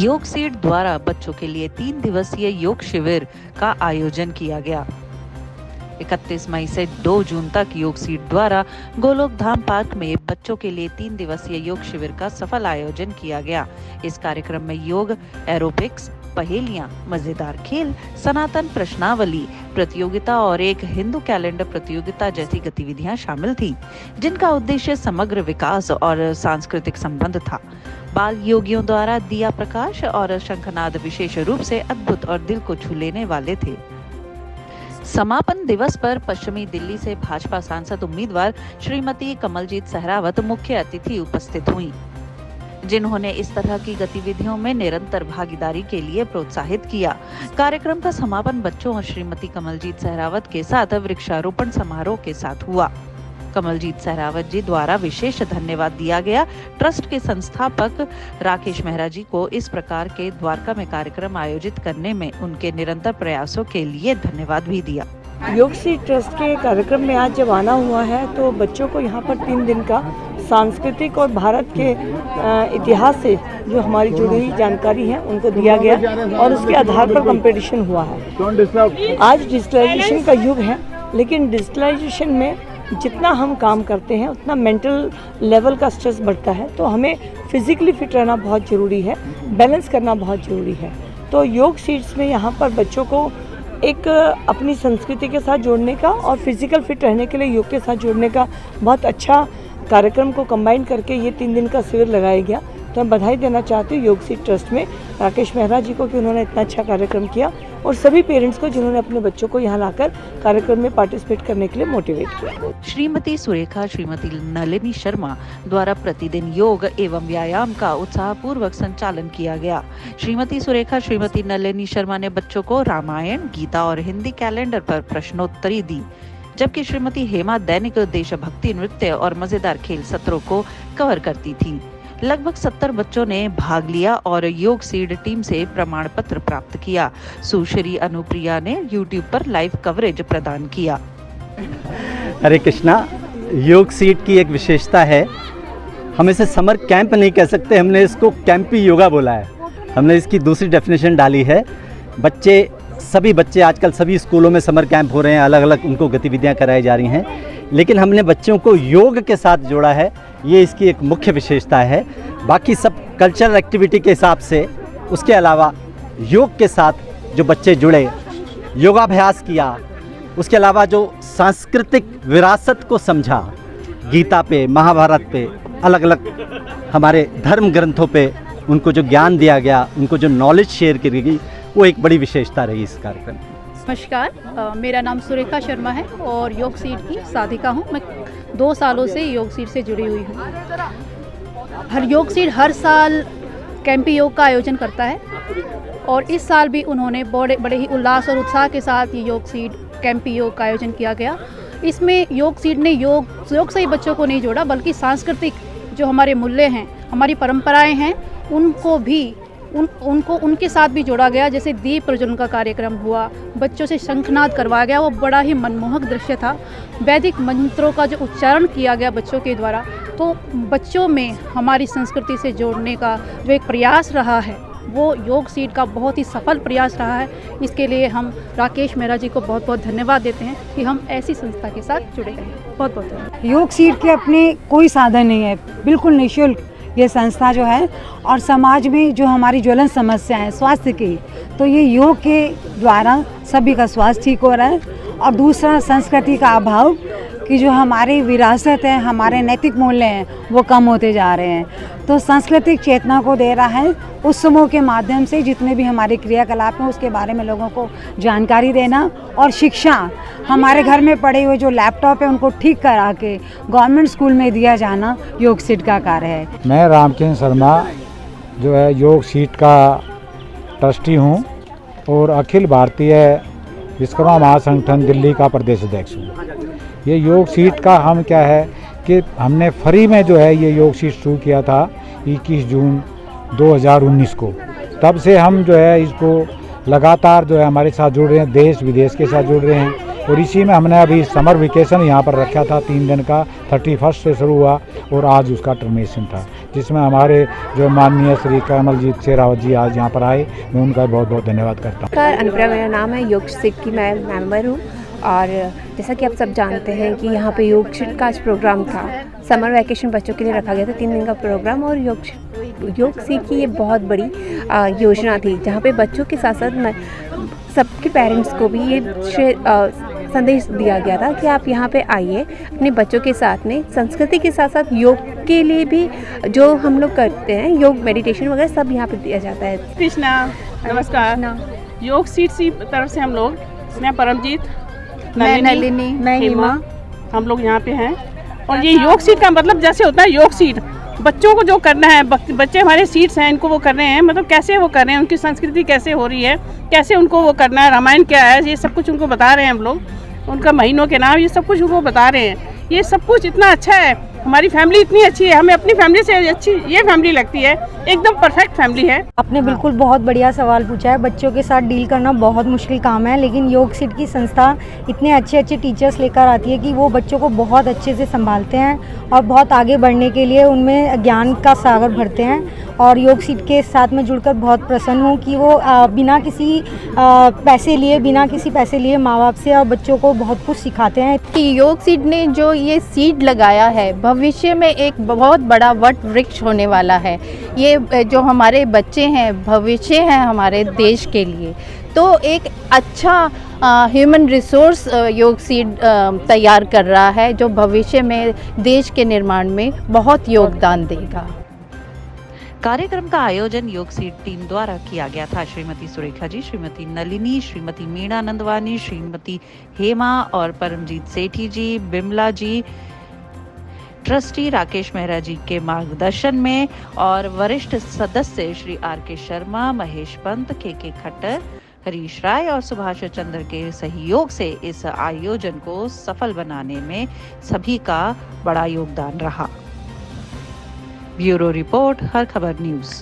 योग सीट द्वारा बच्चों के लिए 3 दिवसीय योग शिविर का आयोजन किया गया। 31 मई से 2 जून तक योग सीट द्वारा गोलोक धाम पार्क में बच्चों के लिए 3 दिवसीय योग शिविर का सफल आयोजन किया गया। इस कार्यक्रम में योग, एरोबिक्स, पहेलियां, मजेदार खेल, सनातन प्रश्नावली प्रतियोगिता और एक हिंदू कैलेंडर प्रतियोगिता जैसी गतिविधियां शामिल थी, जिनका उद्देश्य समग्र विकास और सांस्कृतिक संबंध था। बाल योगियों द्वारा दिया प्रकाश और शंखनाद विशेष रूप से अद्भुत और दिल को छू लेने वाले थे। समापन दिवस पर पश्चिमी दिल्ली से भाजपा सांसद उम्मीदवार श्रीमती कमलजीत सहरावत मुख्य अतिथि उपस्थित हुईं, जिन्होंने इस तरह की गतिविधियों में निरंतर भागीदारी के लिए प्रोत्साहित किया। कार्यक्रम का समापन बच्चों और श्रीमती कमलजीत सहरावत के साथ वृक्षारोपण समारोह के साथ हुआ। कमलजीत सहरावत जी द्वारा विशेष धन्यवाद दिया गया। ट्रस्ट के संस्थापक राकेश मेहरा जी को इस प्रकार के द्वारका में कार्यक्रम आयोजित करने में उनके निरंतर प्रयासों के लिए धन्यवाद भी दिया। योग सीट ट्रस्ट के कार्यक्रम में आज जब आना हुआ है तो बच्चों को यहाँ पर 3 दिन का सांस्कृतिक और भारत के इतिहास से जो हमारी जुड़ी हुई जानकारी है उनको दिया गया और उसके आधार पर कंपटीशन हुआ है। आज डिजिटलाइजेशन का युग है, लेकिन डिजिटलाइजेशन में जितना हम काम करते हैं उतना मेंटल लेवल का स्ट्रेस बढ़ता है, तो हमें फिजिकली फिट रहना बहुत ज़रूरी है, बैलेंस करना बहुत ज़रूरी है। तो योग सीट्स में यहाँ पर बच्चों को एक अपनी संस्कृति के साथ जोड़ने का और फिजिकल फिट रहने के लिए योग के साथ जोड़ने का बहुत अच्छा कार्यक्रम को कंबाइन करके ये 3 दिन का शिविर लगाया गया। तो मैं बधाई देना चाहती हूँ योग सीट ट्रस्ट में राकेश मेहरा जी को कि उन्होंने इतना अच्छा कार्यक्रम किया और सभी पेरेंट्स को जिन्होंने अपने बच्चों को यहाँ लाकर कार्यक्रम में पार्टिसिपेट करने के लिए मोटिवेट किया। श्रीमती सुरेखा, श्रीमती नलिनी शर्मा द्वारा प्रतिदिन योग एवं व्यायाम का उत्साहपूर्वक संचालन किया गया। श्रीमती सुरेखा, श्रीमती नलिनी शर्मा ने बच्चों को रामायण, गीता और हिंदी कैलेंडर पर प्रश्नोत्तरी दी, जबकि श्रीमती हेमा दैनिक देशभक्ति नृत्य और मजेदार खेल सत्रों को कवर करती थी। लगभग 70 बच्चों ने भाग लिया और योग सीड टीम से प्रमाण पत्र प्राप्त किया। सुश्री अनुप्रिया ने YouTube पर लाइव कवरेज प्रदान किया। हरे कृष्णा। योग सीड की एक विशेषता है, हम इसे समर कैंप नहीं कह सकते, हमने इसको कैंपी योगा बोला है। हमने इसकी दूसरी डेफिनेशन डाली है। सभी बच्चे आजकल सभी स्कूलों में समर कैंप हो रहे हैं, अलग अलग उनको गतिविधियां कराई जा रही हैं, लेकिन हमने बच्चों को योग के साथ जोड़ा है, ये इसकी एक मुख्य विशेषता है। बाकी सब कल्चरल एक्टिविटी के हिसाब से, उसके अलावा योग के साथ जो बच्चे जुड़े, योगाभ्यास किया, उसके अलावा जो सांस्कृतिक विरासत को समझा, गीता पे, महाभारत पे, अलग अलग हमारे धर्म ग्रंथों पे उनको जो ज्ञान दिया गया, उनको जो नॉलेज शेयर की गई, वो एक बड़ी विशेषता रही इस कार्यक्रम में। नमस्कार, मेरा नाम सुरेखा शर्मा है और योग सीट की साधिका हूँ। मैं 2 सालों से योग सीट से जुड़ी हुई हूँ। योग सीट हर साल कैंपी योग का आयोजन करता है और इस साल भी उन्होंने बड़े ही उल्लास और उत्साह के साथ ये योग सीट कैंपी योग का आयोजन किया गया। इसमें योग सीट ने योग से ही बच्चों को नहीं जोड़ा, बल्कि सांस्कृतिक जो हमारे मूल्य हैं, हमारी परंपराएं हैं, उनको भी उनके साथ भी जोड़ा गया। जैसे दीप प्रज्वलन का कार्यक्रम हुआ, बच्चों से शंखनाद करवाया गया, वो बड़ा ही मनमोहक दृश्य था। वैदिक मंत्रों का जो उच्चारण किया गया बच्चों के द्वारा, तो बच्चों में हमारी संस्कृति से जोड़ने का जो एक प्रयास रहा है, वो योग सीट का बहुत ही सफल प्रयास रहा है। इसके लिए हम राकेश मेहरा जी को बहुत बहुत धन्यवाद देते हैं कि हम ऐसी संस्था के साथ जुड़े रहे। बहुत बहुत धन्यवाद। योग सीट के अपने कोई साधन नहीं है, बिल्कुल निःशुल्क ये संस्था जो है, और समाज में जो हमारी ज्वलन समस्या है स्वास्थ्य की, तो ये योग के द्वारा सभी का स्वास्थ्य ठीक हो रहा है। और दूसरा, संस्कृति का अभाव कि जो हमारी विरासत है, हमारे नैतिक मूल्य हैं, वो कम होते जा रहे हैं। तो सांस्कृतिक चेतना को दे रहा है उत्सवों के माध्यम से, जितने भी हमारे क्रियाकलाप हैं उसके बारे में लोगों को जानकारी देना, और शिक्षा हमारे घर में पड़े हुए जो लैपटॉप है उनको ठीक करा के गवर्नमेंट स्कूल में दिया जाना योग सीट का कार्य है। मैं रामचंद्र शर्मा जो है योग सीट का ट्रस्टी हूँ और अखिल भारतीय विश्वकर्मा महासंगठन दिल्ली का प्रदेश अध्यक्ष हूँ। ये योग सीट का हम क्या है कि हमने फ्री में जो है ये योग सीट शुरू किया था 21 जून 2019 को। तब से हम जो है इसको लगातार जो है हमारे साथ जुड़ रहे हैं, देश विदेश के साथ जुड़ रहे हैं। और इसी में हमने अभी समर वेकेशन यहाँ पर रखा था 3 दिन का, 31 से शुरू हुआ और आज उसका टर्मिनेशन था। जिसमें हमारे जो माननीय श्री कमलजीत शेरावत जी आज यहाँ पर आए, मैं उनका बहुत बहुत धन्यवाद करता हूँ। नमस्कार, अनुप्रिया मेरा नाम है। योग सीट की मैं मेंबर हूँ और जैसा कि आप सब जानते हैं कि यहाँ पे योग सीट का आज प्रोग्राम था। समर वैकेशन बच्चों के लिए रखा गया था 3 दिन का प्रोग्राम और योग सीट की ये बहुत बड़ी योजना थी, जहाँ पे बच्चों के साथ साथ सबके पेरेंट्स को भी ये संदेश दिया गया था कि आप यहाँ पे आइए अपने बच्चों के साथ में संस्कृति के साथ साथ योग के लिए भी जो हम लोग करते हैं, योग मेडिटेशन वगैरह सब यहाँ पे दिया जाता है। कृष्णा, नमस्कार। योग सीट की तरफ से हम लोग, मैं परमजीत, नलिनी, मैं हेमा, हम लोग यहाँ पे हैं। और ये योग सीट का मतलब जैसे होता है योग सीट, बच्चों को जो करना है, बच्चे हमारे सीट्स हैं, इनको वो कर रहे हैं, मतलब कैसे वो कर रहे हैं, उनकी संस्कृति कैसे हो रही है, कैसे उनको वो करना है, रामायण क्या है, ये सब कुछ उनको बता रहे हैं हम लोग, उनका महीनों के नाम, ये सब कुछ उनको बता रहे हैं। ये सब कुछ इतना अच्छा है, हमारी फैमिली इतनी अच्छी है, हमें अपनी फैमिली से अच्छी ये फैमिली लगती है, एकदम परफेक्ट फैमिली है। आपने बिल्कुल बहुत बढ़िया सवाल पूछा है। बच्चों के साथ डील करना बहुत मुश्किल काम है, लेकिन योग सीट की संस्था इतने अच्छे अच्छे टीचर्स लेकर आती है कि वो बच्चों को बहुत अच्छे से संभालते हैं और बहुत आगे बढ़ने के लिए उनमें ज्ञान का सागर भरते हैं। और योग सीट के साथ में जुड़कर बहुत प्रसन्न हूँ कि वो बिना किसी पैसे लिए माँ बाप से और बच्चों को बहुत कुछ सिखाते हैं। कि योग सीट ने जो ये सीड लगाया है, भविष्य में एक बहुत बड़ा वट वृक्ष होने वाला है। ये जो हमारे बच्चे हैं, भविष्य है हमारे देश के लिए, तो एक अच्छा ह्यूमन रिसोर्स योग सीट तैयार कर रहा है, जो भविष्य में देश के निर्माण में बहुत योगदान देगा। कार्यक्रम का आयोजन योग सीट टीम द्वारा किया गया था। श्रीमती सुरेखा जी, श्रीमती नलिनी, श्रीमती मीणा नंदवानी, श्रीमती हेमा और परमजीत सेठी जी, बिमला जी, ट्रस्टी राकेश मेहरा जी के मार्गदर्शन में और वरिष्ठ सदस्य श्री R.K. शर्मा, महेश पंत, के खट्टर, हरीश राय और सुभाष चंद्र के सहयोग से इस आयोजन को सफल बनाने में सभी का बड़ा योगदान रहा। ब्यूरो रिपोर्ट, हर खबर न्यूज़।